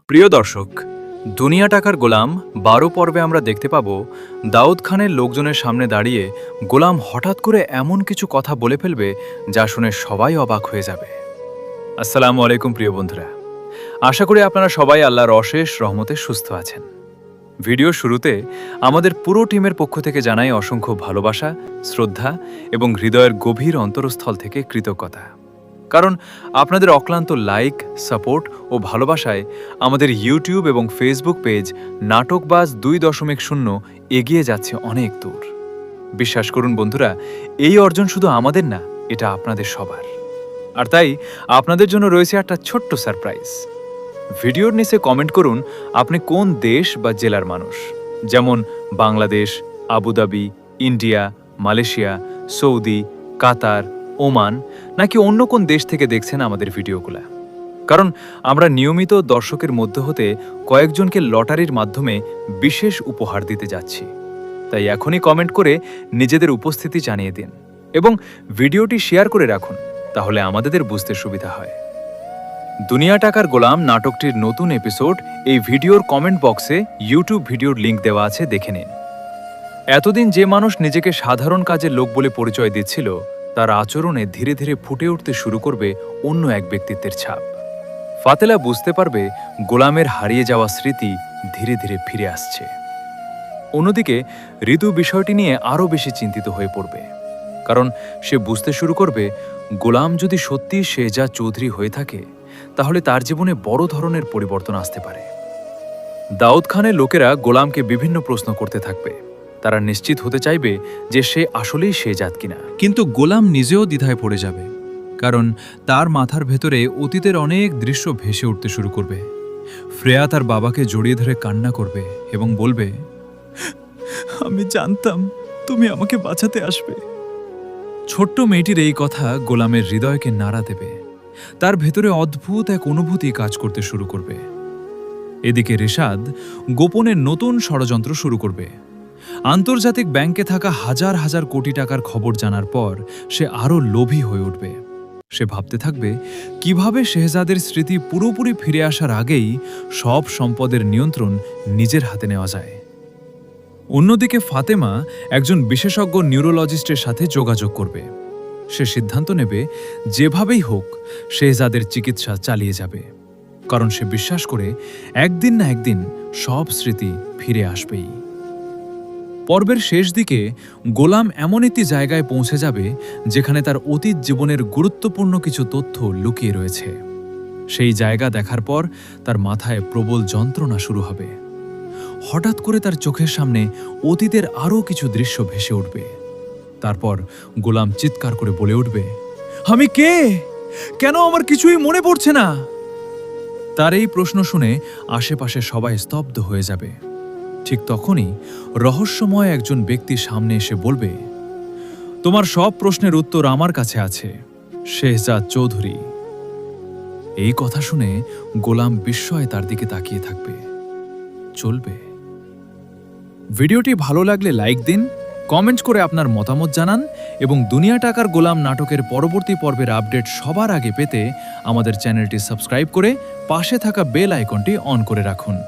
প্রিয় দর্শক, দুনিয়া টাকার গোলাম ১২ পর্বে আমরা দেখতে পাব দাউদ খানের লোকজনের সামনে দাঁড়িয়ে গোলাম হঠাৎ করে এমন কিছু কথা বলে ফেলবে যা শুনে সবাই অবাক হয়ে যাবে। আসসালামু আলাইকুম প্রিয় বন্ধুরা, আশা করি আপনারা সবাই আল্লাহর অশেষ রহমতে সুস্থ আছেন। ভিডিও শুরুতে আমাদের পুরো টিমের পক্ষ থেকে জানাই অসংখ্য ভালোবাসা, শ্রদ্ধা এবং হৃদয়ের গভীর অন্তরস্থল থেকে কৃতজ্ঞতা। কারণ আপনাদের অক্লান্ত লাইক, সাপোর্ট ও ভালোবাসায় আমাদের ইউটিউব এবং ফেসবুক পেজ নাটকবাজ 2.0 এগিয়ে যাচ্ছে অনেক দূর। বিশ্বাস করুন বন্ধুরা, এই অর্জন শুধু আমাদের না, এটা আপনাদের সবার। আর তাই আপনাদের জন্য রয়েছে একটা ছোট্ট সারপ্রাইজ। ভিডিওর নিচে কমেন্ট করুন আপনি কোন দেশ বা জেলার মানুষ, যেমন Bangladesh, Abu Dhabi, India, Malaysia, Saudi, Qatar, Oman নাকি অন্য কোন দেশ থেকে দেখছেন আমাদের ভিডিওগুলা। কারণ আমরা নিয়মিত দর্শকের মধ্য হতে কয়েকজনকে লটারির মাধ্যমে বিশেষ উপহার দিতে যাচ্ছি। তাই এখনই কমেন্ট করে নিজেদের উপস্থিতি জানিয়ে দিন এবং ভিডিওটি শেয়ার করে রাখুন, তাহলে আমাদের বুঝতে সুবিধা হয়। দুনিয়া টাকার গোলাম নাটকটির নতুন এপিসোড এই ভিডিওর কমেন্ট বক্সে ইউটিউব ভিডিওর লিংক দেওয়া আছে, দেখে নিন। এতদিন যে মানুষ নিজেকে সাধারণ কাজের লোক বলে পরিচয় দিচ্ছিল, তার আচরণে ধীরে ধীরে ফুটে উঠতে শুরু করবে অন্য এক ব্যক্তিত্বের ছাপ। ফাতেলা বুঝতে পারবে গোলামের হারিয়ে যাওয়া স্মৃতি ধীরে ধীরে ফিরে আসছে। অন্যদিকে ঋতু বিষয়টি নিয়ে আরও বেশি চিন্তিত হয়ে পড়বে, কারণ সে বুঝতে শুরু করবে গোলাম যদি সত্যি শেহজাদ চৌধুরী হয়ে থাকে, তাহলে তার জীবনে বড় ধরনের পরিবর্তন আসতে পারে। দাউদ খানের লোকেরা গোলামকে বিভিন্ন প্রশ্ন করতে থাকবে। তারা নিশ্চিত হতে চাইবে যে সে আসলেই শেহজাদ কিনা। কিন্তু গোলাম নিজেও দ্বিধায় পড়ে যাবে, কারণ তার মাথার ভেতরে অতীতের অনেক দৃশ্য ভেসে উঠতে শুরু করবে। ফ্রেয়া তার বাবাকে জড়িয়ে ধরে কান্না করবে এবং বলবে, আমি জানতাম তুমি আমাকে বাঁচাতে আসবে। ছোট্ট মেয়েটির এই কথা গোলামের হৃদয়কে নাড়া দেবে। তার ভেতরে অদ্ভুত এক অনুভূতি কাজ করতে শুরু করবে। এদিকে রেশাদ গোপনে নতুন ষড়যন্ত্র শুরু করবে। আন্তর্জাতিক ব্যাংকে থাকা হাজার হাজার কোটি টাকার খবর জানার পর সে আরও লোভী হয়ে উঠবে। সে ভাবতে থাকবে কিভাবে শেহজাদের স্মৃতি পুরোপুরি ফিরে আসার আগেই সব সম্পদের নিয়ন্ত্রণ নিজের হাতে নেওয়া যায়। অন্যদিকে ফাতেমা একজন বিশেষজ্ঞ নিউরোলজিস্টের সাথে যোগাযোগ করবে। সে সিদ্ধান্ত নেবে যেভাবেই হোক শেহজাদের চিকিৎসা চালিয়ে যাবে, কারণ সে বিশ্বাস করে একদিন না একদিন সব স্মৃতি ফিরে আসবেই। পর্বের শেষ দিকে গোলাম এমন একটি জায়গায় পৌঁছে যাবে যেখানে তার অতীত জীবনের গুরুত্বপূর্ণ কিছু তথ্য লুকিয়ে রয়েছে। সেই জায়গা দেখার পর তার মাথায় প্রবল যন্ত্রণা শুরু হবে। হঠাৎ করে তার চোখের সামনে অতীতের আরও কিছু দৃশ্য ভেসে উঠবে। তারপর গোলাম চিৎকার করে বলে উঠবে, আমি কে? কেন আমার কিছুই মনে পড়ছে না? তার এই প্রশ্ন শুনে আশেপাশে সবাই স্তব্ধ হয়ে যাবে। ঠিক তখনই রহস্যময় একজন ব্যক্তি সামনে এসে বলবে, তোমার সব প্রশ্নের উত্তর আমার কাছে আছে, শেহজাদ চৌধুরী। এই কথা শুনে গোলাম বিস্ময়ে তার দিকে তাকিয়ে থাকবে। চলবে। ভিডিওটি ভালো লাগলে লাইক দিন, কমেন্ট করে আপনার মতামত জানান এবং দুনিয়া টাকার গোলাম নাটকের পরবর্তী পর্বের আপডেট সবার আগে পেতে আমাদের চ্যানেলটি সাবস্ক্রাইব করে পাশে থাকা বেল আইকনটি অন করে রাখুন।